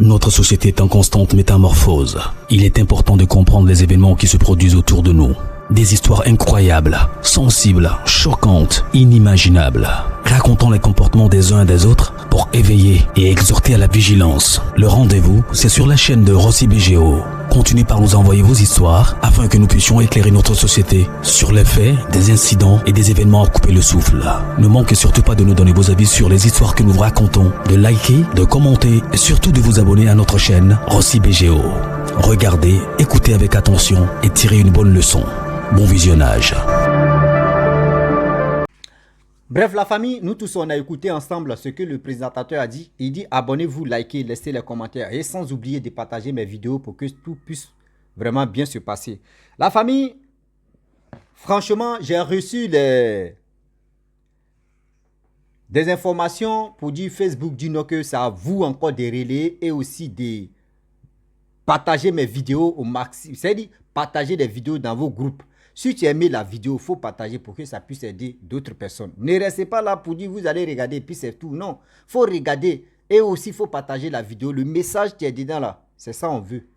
Notre société est en constante métamorphose. Il est important de comprendre les événements qui se produisent autour de nous. Des histoires incroyables, sensibles, choquantes, inimaginables. Racontons les comportements des uns et des autres pour éveiller et exhorter à la vigilance. Le rendez-vous, c'est sur la chaîne de Rossi BGO. Continuez par nous envoyer vos histoires afin que nous puissions éclairer notre société sur les faits, des incidents et des événements à couper le souffle. Ne manquez surtout pas de nous donner vos avis sur les histoires que nous vous racontons, de liker, de commenter et surtout de vous abonner à notre chaîne Rossi BGO. Regardez, écoutez avec attention et tirez une bonne leçon. Bon visionnage. Bref, la famille, nous tous, on a écouté ensemble ce que le présentateur a dit. Il dit abonnez-vous, likez, laissez les commentaires et sans oublier de partager mes vidéos pour que tout puisse vraiment bien se passer. La famille, franchement, j'ai reçu des informations pour dire Facebook dit non que ça a vous encore de relayer et aussi de partager mes vidéos au maximum. C'est-à-dire partager des vidéos dans vos groupes. Si tu as aimé la vidéo, il faut partager pour que ça puisse aider d'autres personnes. Ne restez pas là pour dire vous allez regarder et puis c'est tout. Non, il faut regarder et aussi il faut partager la vidéo. Le message qui est dedans là, c'est ça on veut.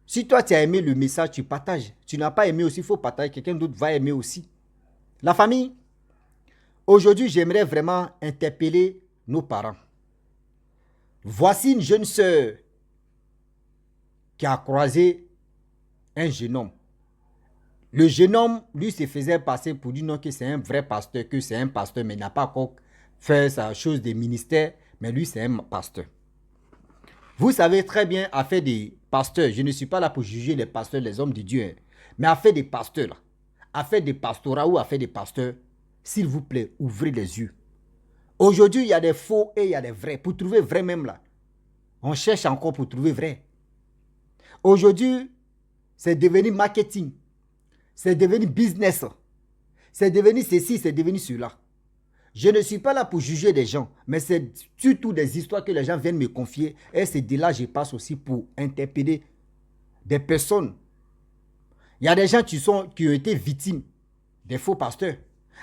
Si toi tu as aimé le message, tu partages. Tu n'as pas aimé aussi, il faut partager. Quelqu'un d'autre va aimer aussi. La famille, aujourd'hui j'aimerais vraiment interpeller nos parents. Voici une jeune sœur qui a croisé un jeune homme. Le jeune homme, lui, se faisait passer pour dire non que c'est un vrai pasteur, que c'est un pasteur, mais il n'a pas encore fait sa chose de ministère, mais lui, c'est un pasteur. Vous savez très bien, affaire des pasteurs, je ne suis pas là pour juger les pasteurs, les hommes de Dieu, hein, mais affaire des pasteurs, là, affaire des pastorats ou affaire des pasteurs, s'il vous plaît, ouvrez les yeux. Aujourd'hui, il y a des faux et il y a des vrais. Pour trouver vrai même là, on cherche encore pour trouver vrai. Aujourd'hui, c'est devenu marketing. C'est devenu business. C'est devenu ceci, c'est devenu cela. Je ne suis pas là pour juger des gens, mais c'est surtout des histoires que les gens viennent me confier. Et c'est de là que je passe aussi pour interpeller des personnes. Il y a des gens qui ont été victimes des faux pasteurs.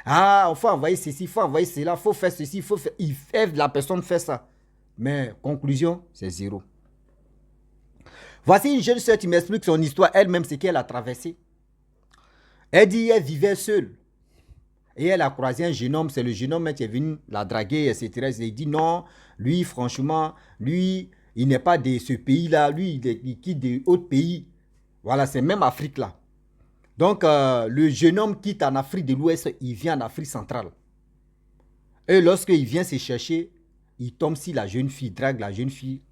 Ah, il faut envoyer ceci, il faut envoyer cela, il faut faire ceci, il faut faire... La personne fait ça. Mais conclusion, c'est zéro. Voici une jeune soeur qui m'explique son histoire, elle-même, ce qu'elle a traversé. Elle dit qu'elle vivait seule. Et elle a croisé un jeune homme. C'est le jeune homme qui est venu la draguer, etc. Il dit non, lui, franchement, lui, il n'est pas de ce pays-là. Lui, il quitte d'autres pays. Voilà, c'est même Afrique là. Donc, le jeune homme quitte en Afrique de l'Ouest, il vient en Afrique centrale. Et lorsqu'il vient se chercher, il tombe si la jeune fille drague la jeune fille.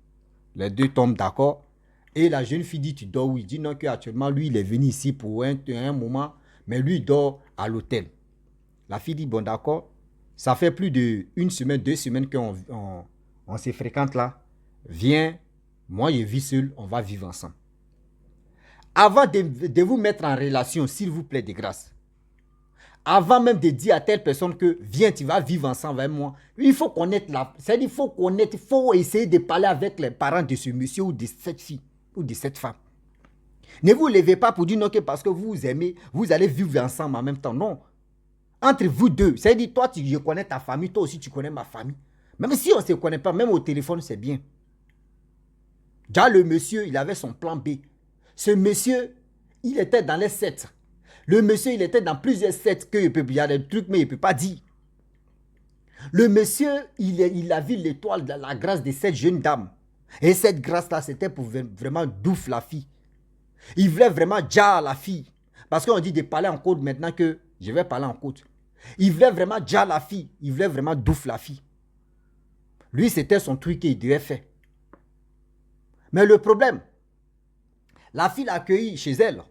Les deux tombent d'accord. Et la jeune fille dit, tu dors où? Il dit non, qu'actuellement, lui, il est venu ici pour un moment. Mais lui, il dort à l'hôtel. La fille dit, bon d'accord, ça fait plus d'une semaine, 2 semaines qu'on se fréquente là. Viens, moi je vis seul, on va vivre ensemble. Avant de vous mettre en relation, s'il vous plaît, de grâce. Avant même de dire à telle personne que, viens, tu vas vivre ensemble avec moi. Il faut connaître c'est-à-dire, il faut essayer de parler avec les parents de ce monsieur ou de cette fille ou de cette femme. Ne vous levez pas pour dire non que parce que vous vous aimez, vous allez vivre ensemble en même temps. Non. Entre vous deux, c'est-à-dire toi, je connais ta famille, toi aussi tu connais ma famille. Même si on ne se connaît pas, même au téléphone, c'est bien. Déjà, le monsieur, il avait son plan B. Ce monsieur, il était dans les 7. Le monsieur, il était dans plusieurs 7 il y a des trucs, mais il ne peut pas dire. Le monsieur, il a vu l'étoile de la grâce de cette jeune dame. Et cette grâce-là, c'était pour vraiment douf la fille. Il voulait vraiment dire à la fille. Parce qu'on dit de parler en code maintenant que je vais parler en code. Il voulait vraiment dire à la fille. Il voulait vraiment douf la fille. Lui, c'était son truc qu'il devait faire. Mais le problème, la fille l'a accueilli chez elle.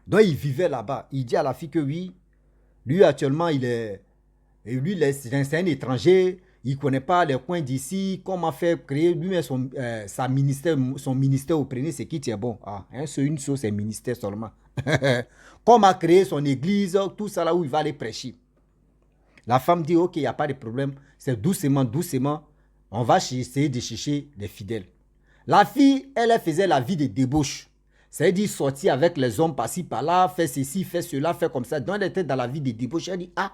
Donc, il vivait là-bas. Il dit à la fille que oui, lui actuellement, c'est un étranger. Il ne connaît pas les coins d'ici. Comment faire créer lui-même son ministère au premier, c'est qui tient bon. Ah, une chose, c'est ministère seulement. Comment créer son église, tout ça là où il va aller prêcher. La femme dit, ok, il n'y a pas de problème. C'est doucement, doucement. On va essayer de chercher les fidèles. La fille, elle faisait la vie de débauche. C'est-à-dire sortir avec les hommes par-ci, par-là, faire ceci, faire cela, faire comme ça. Donc elle était dans la vie de débauche. Elle dit, ah,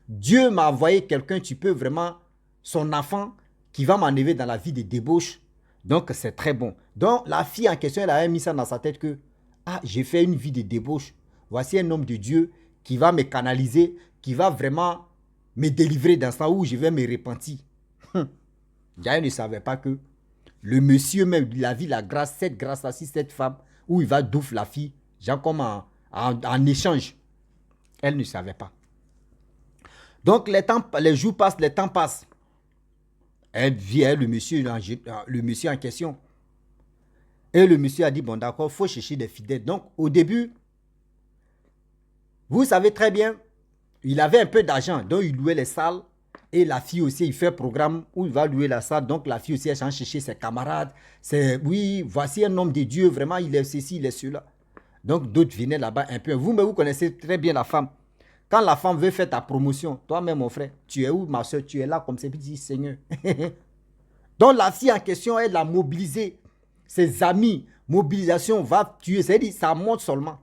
Dieu m'a envoyé quelqu'un, tu peux vraiment, son enfant, qui va m'enlever dans la vie de débauche. Donc, c'est très bon. Donc, la fille en question, elle avait mis ça dans sa tête que, ah, j'ai fait une vie de débauche. Voici un homme de Dieu qui va me canaliser, qui va vraiment me délivrer dans ça où je vais me repentir. Gaël ne savait pas que le monsieur même, il a vu la grâce, cette grâce-là, si cette femme, où il va douf la fille, genre comme en échange. Elle ne savait pas. Donc, les jours passent, les temps passent. Elle vient, le monsieur en question. Et le monsieur a dit, bon d'accord, il faut chercher des fidèles. Donc, au début, vous savez très bien, il avait un peu d'argent, donc il louait les salles. Et la fille aussi, il fait un programme où il va louer la salle. Donc la fille aussi, elle change chercher ses camarades. Oui, voici un homme de Dieu, vraiment, il est ceci, il est cela. Donc d'autres venaient là-bas un peu. Vous, mais vous connaissez très bien la femme. Quand la femme veut faire ta promotion, toi-même, mon frère, tu es où, ma soeur? Tu es là comme c'est petit Seigneur. Donc la fille en question, elle a mobilisé ses amis. Mobilisation va tuer. C'est-à-dire, ça monte seulement.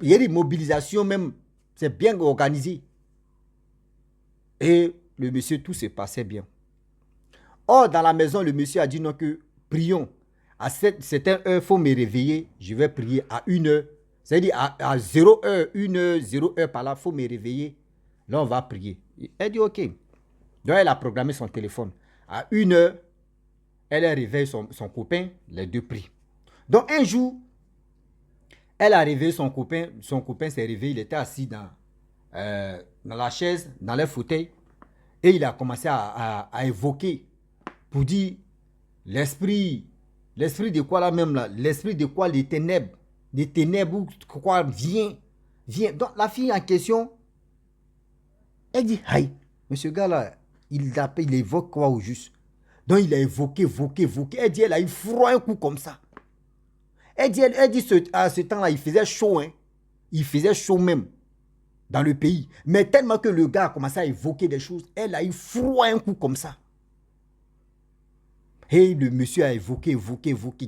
Il y a des mobilisations même, c'est bien organisé. Et le monsieur, tout se passait bien. Or, dans la maison, le monsieur a dit non, que prions. À cette heure, il faut me réveiller. Je vais prier à 1h. C'est-à-dire à 0h, 1h, 0h par là, il faut me réveiller. Là, on va prier. Elle dit ok. Donc, elle a programmé son téléphone. À 1h, elle a réveillé son copain, les deux prient. Donc, un jour, elle a réveillé son copain s'est réveillé, il était assis dans la chaise, dans le fauteuil. Et il a commencé à évoquer pour dire l'esprit de quoi là même là, l'esprit de quoi les ténèbres ou quoi vient. Donc la fille en question, elle dit, aïe, monsieur gars là, il évoque quoi au juste? Donc il a évoqué. Elle dit, elle a eu froid un coup comme ça. Elle dit à ce temps-là, il faisait chaud, hein. Il faisait chaud même. Dans le pays. Mais tellement que le gars a commencé à évoquer des choses, elle a eu froid un coup comme ça. Et le monsieur a évoqué.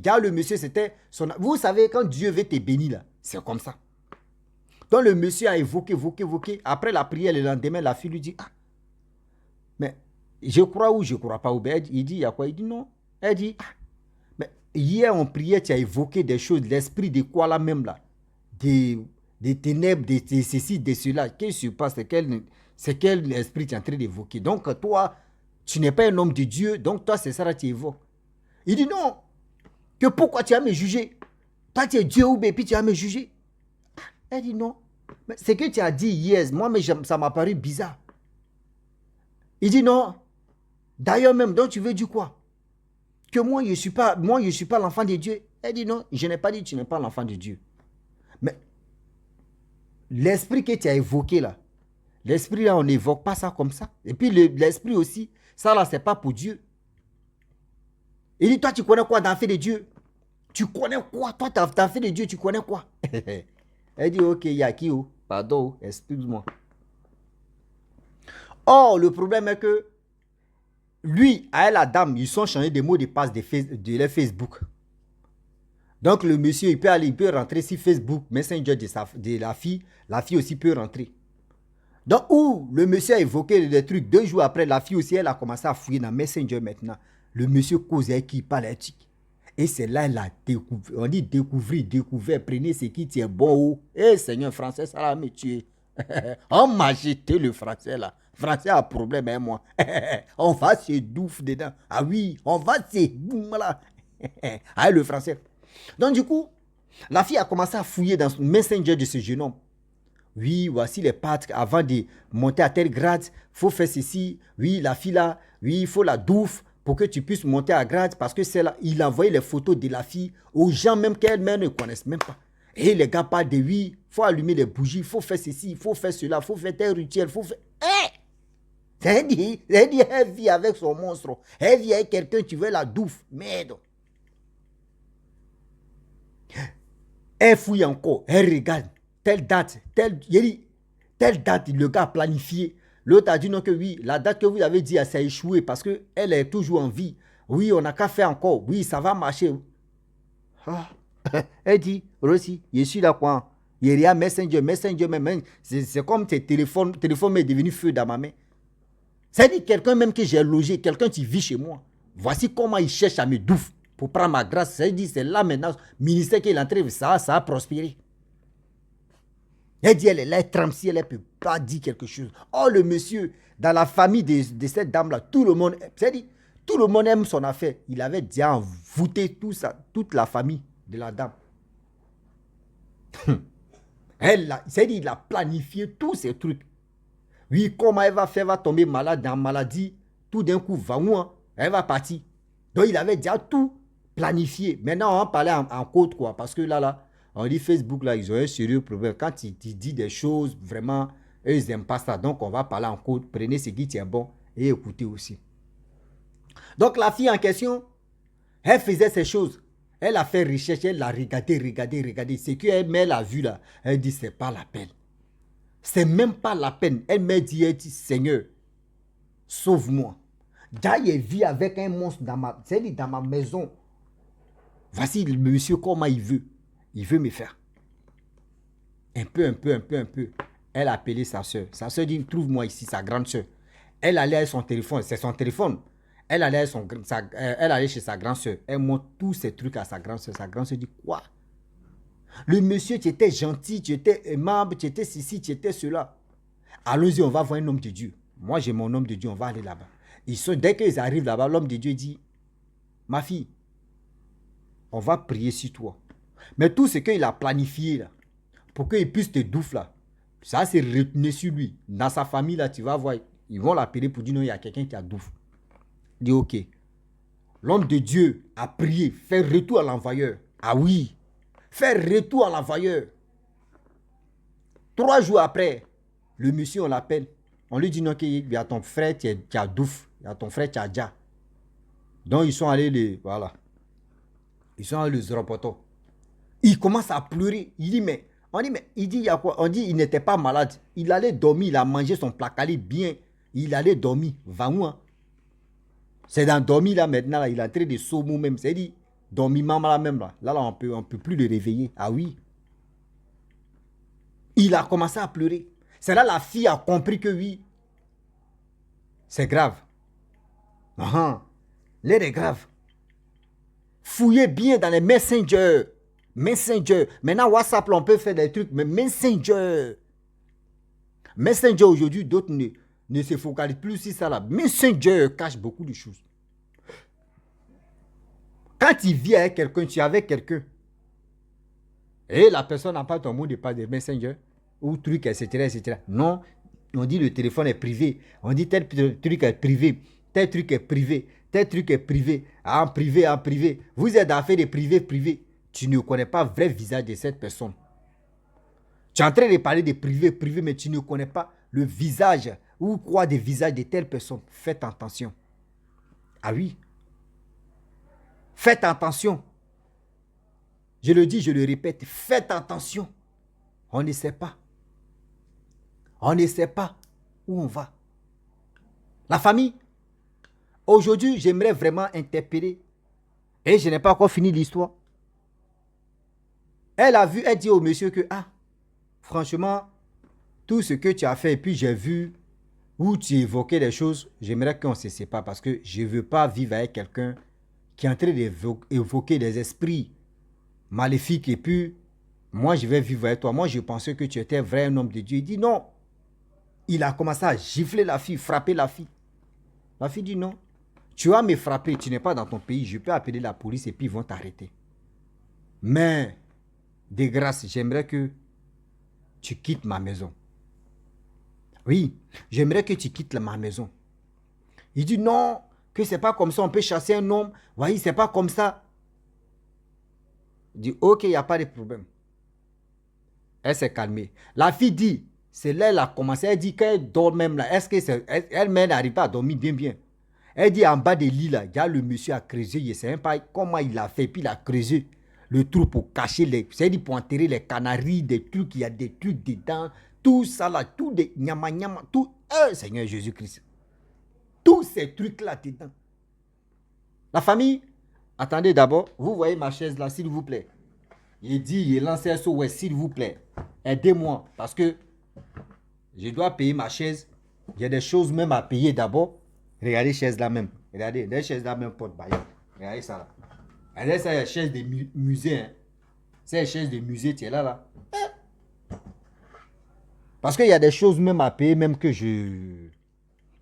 Car le monsieur, c'était son... Vous savez, quand Dieu veut te bénir, là, c'est comme ça. Donc le monsieur a évoqué. Après la prière, le lendemain, la fille lui dit, ah, mais je crois ou je ne crois pas. Il dit, il y a quoi? Il dit non. Elle dit, ah, mais hier on priait, tu as évoqué des choses, l'esprit de quoi là même là? Des ténèbres, de ceci, de cela. Qu'est-ce qui se passe? C'est quel esprit tu es en train d'évoquer? Donc, toi, tu n'es pas un homme de Dieu. Donc, toi, c'est ça que tu évoques. Il dit non. Que pourquoi tu vas me juger? Toi, tu es Dieu ou bien, puis tu vas me juger? Elle dit non. Mais ce que tu as dit hier, moi, mais ça m'a paru bizarre. Il dit non. D'ailleurs, même, donc tu veux dire quoi? Que moi, je ne suis pas l'enfant de Dieu. Elle dit non. Je n'ai pas dit que tu n'es pas l'enfant de Dieu. Mais l'esprit que tu as évoqué là, l'esprit là, on n'évoque pas ça comme ça. Et puis l'esprit aussi, ça là, c'est pas pour Dieu. Il dit, toi, tu connais quoi dans fait de Dieu? Tu connais quoi? Toi, dans fait de Dieu, tu connais quoi? Elle dit, ok, Yakio, pardon, excuse-moi. Or, le problème est que lui, et la dame, ils sont changés des mots de passe de leur Facebook. Donc, le monsieur, il peut rentrer sur Facebook, Messenger de la fille aussi peut rentrer. Donc, où le monsieur a évoqué des trucs, 2 jours après, la fille aussi, elle a commencé à fouiller dans Messenger maintenant. Le monsieur causait qui parle éthique. Et c'est là elle a découvert, on dit découvert, prenez ce qui tient bon. Eh Seigneur, français, ça va me tuer. On m'a jeté le français là. Français a problème, hein, moi. On va se douffer dedans. Ah oui, on va se boum là. Ah, le français. Donc du coup, la fille a commencé à fouiller dans le Messenger de ce jeune homme. Oui, voici les pattes. Avant de monter à tel grade, il faut faire ceci. Oui, la fille là, oui, il faut la douffe pour que tu puisses monter à grade. Parce que c'est là, il a envoyé les photos de la fille aux gens même qu'elles-mêmes ne connaissent même pas. Et les gars parlent de oui, il faut allumer les bougies, il faut faire ceci, il faut faire cela, il faut faire tel rituel, il faut faire... Elle dit, elle vit avec son monstre. Elle vit avec quelqu'un, tu veux la douffe. Merde. Elle fouille encore, elle regarde. Telle date, le gars a planifié. L'autre a dit non que oui, la date que vous avez dit, ça a échoué parce qu'elle est toujours en vie. Oui, on n'a qu'à faire encore. Oui, ça va marcher. Ah. Elle dit, Rossi, je suis là quoi? Il y a Messenger, même. C'est comme tes téléphones est devenu feu dans ma main. C'est-à-dire quelqu'un même que j'ai logé, quelqu'un qui vit chez moi. Voici comment il cherche à me douffer pour prendre ma grâce. Ça dit, c'est là maintenant, ministère qui est entré, ça a prospéré. Elle dit, elle est là, elle trempe si elle ne peut pas dire quelque chose. Oh, le monsieur, dans la famille de cette dame-là, tout le monde, c'est-à-dire, tout le monde aime son affaire. Il avait déjà envoûté tout ça, toute la famille de la dame. C'est-à-dire, il a planifié tous ces trucs. Oui, comment elle va faire, elle va tomber malade dans maladie, tout d'un coup, elle va partir. Donc, il avait déjà tout planifié. Maintenant, on parlait en code, quoi, parce que là, on dit Facebook, là, ils ont un sérieux problème. Quand ils disent des choses, vraiment, eux, ils n'aiment pas ça. Donc, on va parler en code. Prenez ce qui tient bon et écoutez aussi. Donc, la fille en question, elle faisait ces choses. Elle a fait recherche, elle a regardé. Ce qu'elle a vu là, elle dit, c'est pas la peine. C'est même pas la peine. Elle m'a dit, Seigneur, sauve-moi. J'ai vu avec un monstre dans ma maison. Voici le monsieur, comment il veut. Il veut me faire. Un peu. Elle a appelé sa soeur. Sa soeur dit, trouve-moi ici, sa grande soeur. Elle allait à son téléphone. C'est son téléphone. Elle allait chez sa grande soeur. Elle montre tous ces trucs à sa grande soeur. Sa grande soeur dit, quoi? Le monsieur, tu étais gentil, tu étais aimable, tu étais ceci, tu étais cela. Allons-y, on va voir un homme de Dieu. Moi, j'ai mon homme de Dieu, on va aller là-bas. Dès qu'ils arrivent là-bas, l'homme de Dieu dit, ma fille, on va prier sur toi. Mais tout ce qu'il a planifié là, pour qu'il puisse te doufler là, ça c'est retenu sur lui. Dans sa famille là, tu vas voir, ils vont l'appeler pour dire non, il y a quelqu'un qui a douf. Il dit ok. L'homme de Dieu a prié, fait retour à l'envoyeur. Ah oui, faire retour à l'envoyeur. 3 jours après, le monsieur on l'appelle. On lui dit non, qu'il y a ton frère qui a douf, il y a ton frère qui a déjà. Donc ils sont allés ils sont allés le reporter. Il commence à pleurer. Il dit mais il dit il y a quoi? On dit il n'était pas malade. Il allait dormir, il a mangé son placali bien. Il allait dormir. Va où hein? C'est dans dormir là maintenant là, il est en train de sauver même. C'est dit dormir maman là même là. Là on peut plus le réveiller. Ah oui. Il a commencé à pleurer. C'est là la fille a compris que oui. C'est grave. L'air est grave. Fouillez bien dans les messengers. Maintenant, WhatsApp, là, on peut faire des trucs, mais Messenger aujourd'hui, d'autres ne se focalisent plus sur ça là. Messenger cache beaucoup de choses. Quand tu vis avec quelqu'un, tu es avec quelqu'un, et la personne n'a pas ton mot de passe de Messenger, ou truc, etc. Non, on dit le téléphone est privé. On dit tel truc est privé. Tel truc est privé. Tel truc est privé. En privé. Vous êtes affaire de privé. Tu ne connais pas le vrai visage de cette personne. Tu es en train de parler de privé, mais tu ne connais pas le visage ou quoi des visages de telle personne. Faites attention. Ah oui. Faites attention. Je le dis, je le répète. Faites attention. On ne sait pas. On ne sait pas où on va. La famille. Aujourd'hui, j'aimerais vraiment interpeller. Et je n'ai pas encore fini l'histoire. Elle a vu, elle dit au monsieur que, franchement, tout ce que tu as fait, et puis j'ai vu où tu évoquais des choses, j'aimerais qu'on se sépare parce que je ne veux pas vivre avec quelqu'un qui est en train d'évoquer des esprits maléfiques et puis moi je vais vivre avec toi. Moi je pensais que tu étais vrai un homme de Dieu. Il dit non. Il a commencé à gifler la fille, frapper la fille. La fille dit non. Tu vas me frapper, tu n'es pas dans ton pays, je peux appeler la police et puis ils vont t'arrêter. Mais de grâce, j'aimerais que tu quittes ma maison. Oui, j'aimerais que tu quittes ma maison. Il dit non, que c'est pas comme ça, on peut chasser un homme. Voyez, c'est pas comme ça. Il dit ok, il n'y a pas de problème. Elle s'est calmée. La fille dit, c'est là elle a commencé, elle dit qu'elle dort même là. Est-ce que elle-même n'arrive pas à dormir bien? Elle dit en bas des lits là, il y a le monsieur à creuser, je ne sais pas comment il a fait, puis il a creusé le trou pour cacher c'est-à-dire pour enterrer les canaries, des trucs, il y a des trucs dedans, tout ça là, tout des nyama, tout, Seigneur Jésus-Christ. Tous ces trucs là dedans. La famille, attendez d'abord, vous voyez ma chaise là, s'il vous plaît. Il dit, il lance un saut, ouais, s'il vous plaît, aidez-moi, parce que je dois payer ma chaise. Il y a des choses même à payer d'abord. Regardez chaise là même. Regardez, les chaises là même porte baillot. Regardez ça là. C'est la chaise des musées. Hein. C'est la chaise des musées, tu es là, là. Parce qu'il y a des choses même à payer, même que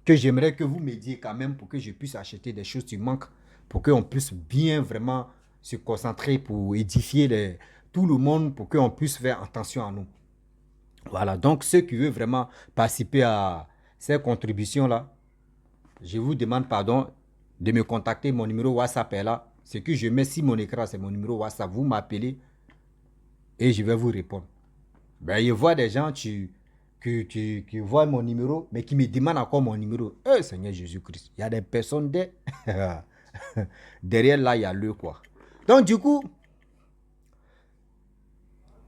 j'aimerais que vous m'aidiez quand même pour que je puisse acheter des choses qui manquent, pour qu'on puisse bien vraiment se concentrer pour édifier tout le monde, pour qu'on puisse faire attention à nous. Voilà, donc ceux qui veulent vraiment participer à ces contributions-là, je vous demande pardon de me contacter. Mon numéro WhatsApp est là. Ce que je mets sur mon écran, c'est mon numéro WhatsApp. Vous m'appelez et je vais vous répondre. Ben, je vois des gens qui voient mon numéro, mais qui me demandent encore mon numéro. Seigneur Jésus-Christ, il y a des personnes derrière là, il y a le quoi. Donc, du coup,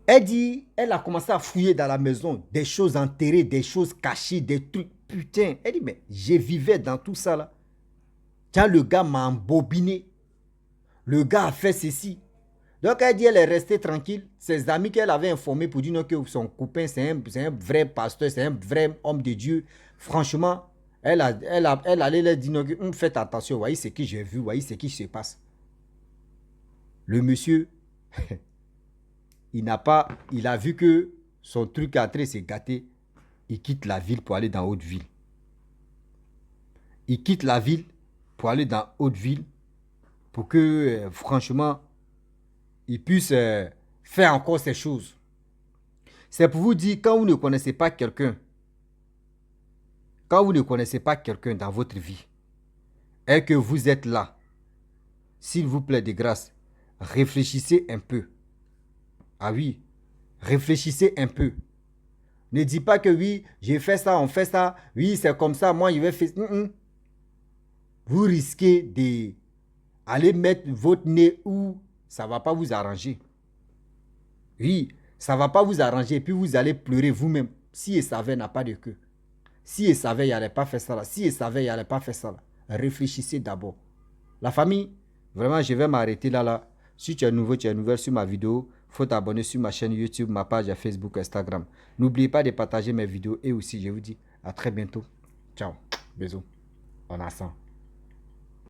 elle a commencé à fouiller dans la maison, des choses enterrées, des choses cachées, des trucs. Putain, elle dit, mais je vivais dans tout ça là. Tiens, le gars m'a embobiné. Le gars a fait ceci. Donc, elle dit, elle est restée tranquille. Ses amis qu'elle avait informés pour dire non, que son copain, c'est un vrai pasteur, c'est un vrai homme de Dieu. Franchement, elle allait leur dire non, que, faites attention, voyez ce que j'ai vu, voyez ce qui se passe. Le monsieur, il a vu que son truc à trait s'est gâté. Il quitte la ville pour aller dans Haute-Ville. Il quitte la ville pour aller dans Haute-Ville pour que, franchement, il puisse faire encore ces choses. C'est pour vous dire, quand vous ne connaissez pas quelqu'un, dans votre vie, et que vous êtes là, s'il vous plaît de grâce, réfléchissez un peu. Ah oui, réfléchissez un peu. Ne dites pas que oui, j'ai fait ça, on fait ça, oui, c'est comme ça, moi, je vais faire... Vous risquez d'aller mettre votre nez où ça ne va pas vous arranger. Oui, ça ne va pas vous arranger, et puis vous allez pleurer vous-même. Si il savait, n'a pas de queue. Si il savait, il n'allait pas faire ça là. Si il savait, il n'allait pas faire ça là. Réfléchissez d'abord. La famille, vraiment, je vais m'arrêter là. Si tu es nouveau, tu es nouvelle sur ma vidéo, il faut t'abonner sur ma chaîne YouTube, ma page Facebook, Instagram. N'oubliez pas de partager mes vidéos et aussi, je vous dis à très bientôt. Ciao. Bisous. On a ça.